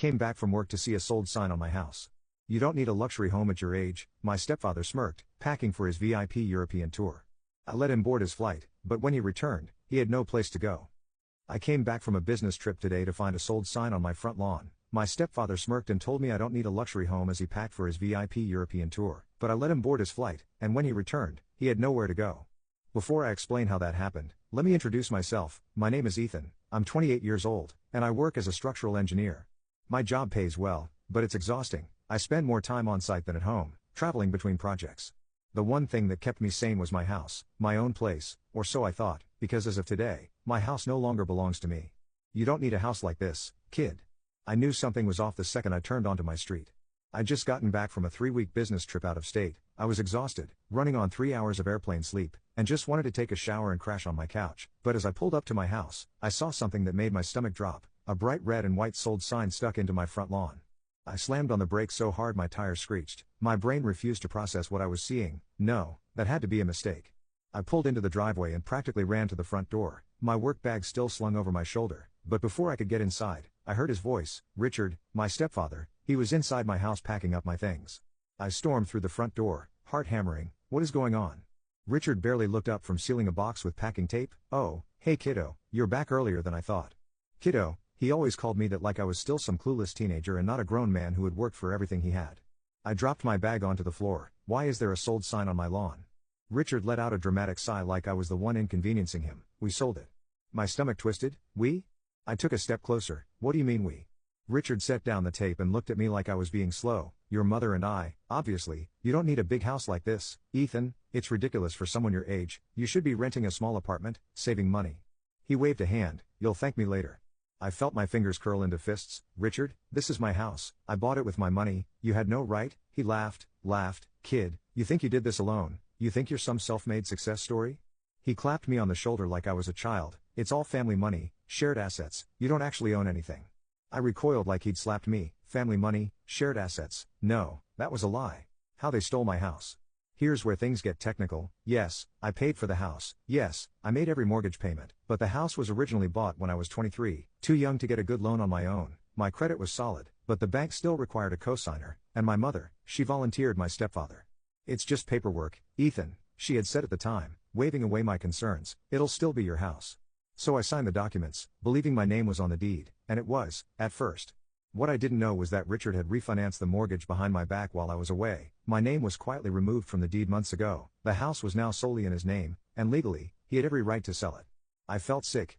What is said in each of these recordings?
came back from work to see a sold sign on my house. You don't need a luxury home at your age, my stepfather smirked, packing for his VIP European tour. I let him board his flight, but when he returned, he had no place to go. I came back from a business trip today to find a sold sign on my front lawn. My stepfather smirked and told me I don't need a luxury home as he packed for his VIP European tour, but I let him board his flight, and when he returned, he had nowhere to go. Before I explain how that happened, let me introduce myself. My name is Ethan, I'm 28 years old, and I work as a structural engineer. My job pays well, but it's exhausting. I spend more time on site than at home, traveling between projects. The one thing that kept me sane was my house, my own place, or so I thought, because as of today, my house no longer belongs to me. You don't need a house like this, kid. I knew something was off the second I turned onto my street. I'd just gotten back from a 3-week business trip out of state. I was exhausted, running on 3 hours of airplane sleep, and just wanted to take a shower and crash on my couch. But as I pulled up to my house, I saw something that made my stomach drop, a bright red and white sold sign stuck into my front lawn. I slammed on the brakes so hard my tires screeched. My brain refused to process what I was seeing. No, that had to be a mistake. I pulled into the driveway and practically ran to the front door, my work bag still slung over my shoulder. But before I could get inside, I heard his voice. Richard, my stepfather. He was inside my house packing up my things. I stormed through the front door, heart hammering. What is going on? Richard barely looked up from sealing a box with packing tape. Oh, hey kiddo, you're back earlier than I thought. Kiddo, he always called me that like I was still some clueless teenager and not a grown man who had worked for everything he had. I dropped my bag onto the floor. Why is there a sold sign on my lawn? Richard let out a dramatic sigh like I was the one inconveniencing him. We sold it. My stomach twisted. We? I took a step closer. What do you mean we? Richard set down the tape and looked at me like I was being slow. Your mother and I, obviously. You don't need a big house like this, Ethan. It's ridiculous for someone your age. You should be renting a small apartment, saving money. He waved a hand. You'll thank me later. I felt my fingers curl into fists. Richard, this is my house. I bought it with my money. You had no right. He laughed. Kid, you think you did this alone? You think you're some self-made success story? He clapped me on the shoulder like I was a child. It's all family money, shared assets. You don't actually own anything. I recoiled like he'd slapped me. Family money, shared assets. No, that was a lie. How they stole my house. Here's where things get technical. Yes, I paid for the house. Yes, I made every mortgage payment. But the house was originally bought when I was 23, too young to get a good loan on my own. My credit was solid, but the bank still required a cosigner, and my mother, she volunteered my stepfather. It's just paperwork, Ethan, she had said at the time, waving away my concerns. It'll still be your house. So I signed the documents, believing my name was on the deed, and it was, at first. What I didn't know was that Richard had refinanced the mortgage behind my back while I was away. My name was quietly removed from the deed months ago. The house was now solely in his name, and legally, he had every right to sell it. I felt sick.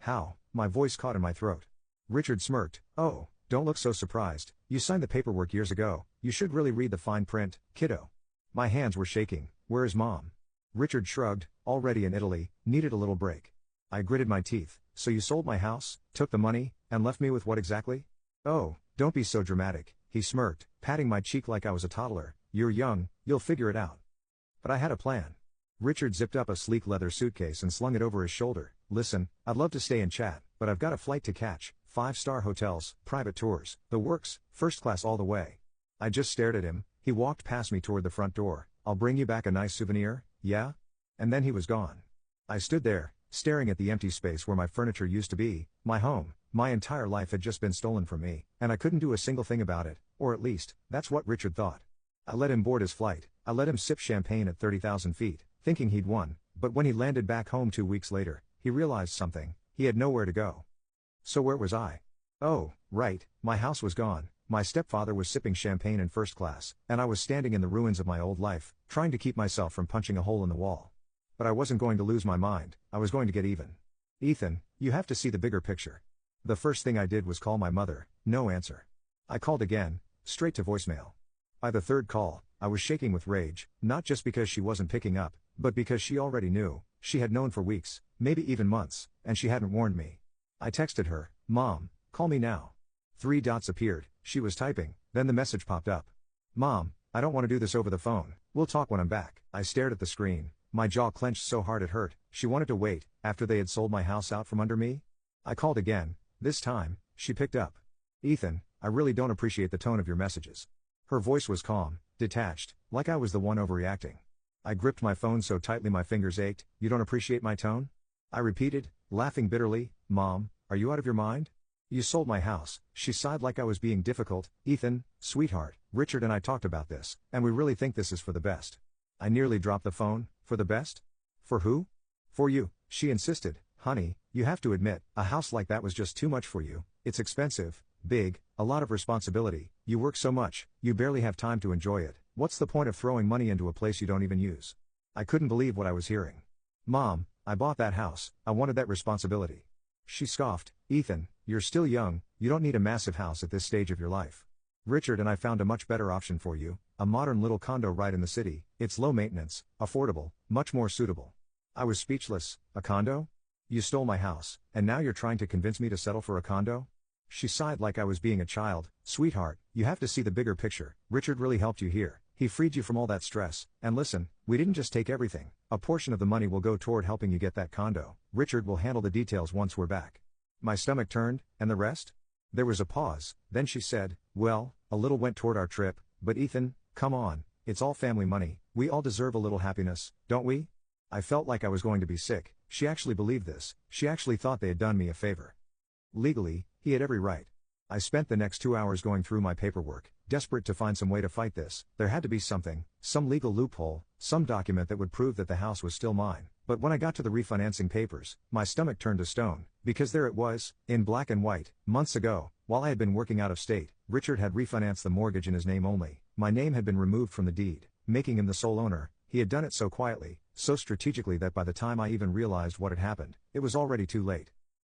How? My voice caught in my throat. Richard smirked. Oh, don't look so surprised. You signed the paperwork years ago. You should really read the fine print, kiddo. My hands were shaking. Where is Mom? Richard shrugged. Already in Italy, needed a little break. I gritted my teeth. So you sold my house, took the money, and left me with what exactly? Oh, don't be so dramatic, he smirked, patting my cheek like I was a toddler. You're young, you'll figure it out. But I had a plan. Richard zipped up a sleek leather suitcase and slung it over his shoulder. Listen, I'd love to stay and chat, but I've got a flight to catch, 5-star hotels, private tours, the works, first class all the way. I just stared at him. He walked past me toward the front door. I'll bring you back a nice souvenir, yeah? And then he was gone. I stood there, staring at the empty space where my furniture used to be, my home. My entire life had just been stolen from me, and I couldn't do a single thing about it, or at least, that's what Richard thought. I let him board his flight. I let him sip champagne at 30,000 feet, thinking he'd won, but when he landed back home 2 weeks later, he realized something. He had nowhere to go. So where was I? Oh, right, my house was gone. My stepfather was sipping champagne in first class, and I was standing in the ruins of my old life, trying to keep myself from punching a hole in the wall. But I wasn't going to lose my mind. I was going to get even. Ethan, you have to see the bigger picture. The first thing I did was call my mother. No answer. I called again, straight to voicemail. By the third call, I was shaking with rage, not just because she wasn't picking up, but because she already knew. She had known for weeks, maybe even months, and she hadn't warned me. I texted her, Mom, call me now. 3 dots appeared. She was typing, then the message popped up. Mom, I don't want to do this over the phone. We'll talk when I'm back. I stared at the screen. My jaw clenched so hard it hurt. She wanted to wait, after they had sold my house out from under me? I called again. This time, she picked up. Ethan, I really don't appreciate the tone of your messages. Her voice was calm, detached, like I was the one overreacting. I gripped my phone so tightly my fingers ached. You don't appreciate my tone? I repeated, laughing bitterly. Mom, are you out of your mind? You sold my house. She sighed like I was being difficult. Ethan, sweetheart, Richard and I talked about this, and we really think this is for the best. I nearly dropped the phone. For the best? For who? For you, she insisted. Honey, you have to admit, a house like that was just too much for you. It's expensive, big, a lot of responsibility, you work so much, you barely have time to enjoy it. What's the point of throwing money into a place you don't even use? I couldn't believe what I was hearing. Mom, I bought that house, I wanted that responsibility. She scoffed. Ethan, you're still young, you don't need a massive house at this stage of your life. Richard and I found a much better option for you, a modern little condo right in the city. It's low maintenance, affordable, much more suitable. I was speechless. A condo? You stole my house, and now you're trying to convince me to settle for a condo? She sighed like I was being a child. Sweetheart, you have to see the bigger picture. Richard really helped you here. He freed you from all that stress. And listen, we didn't just take everything. A portion of the money will go toward helping you get that condo. Richard will handle the details once we're back. My stomach turned, and the rest? There was a pause, then she said, well, a little went toward our trip, but Ethan, come on, it's all family money, we all deserve a little happiness, don't we? I felt like I was going to be sick. She actually believed this, she actually thought they had done me a favor. Legally, he had every right. I spent the next 2 hours going through my paperwork, desperate to find some way to fight this. There had to be something, some legal loophole, some document that would prove that the house was still mine. But when I got to the refinancing papers, my stomach turned to stone, because there it was, in black and white. Months ago, while I had been working out of state, Richard had refinanced the mortgage in his name only. My name had been removed from the deed, making him the sole owner. He had done it so quietly, so strategically that by the time I even realized what had happened, it was already too late.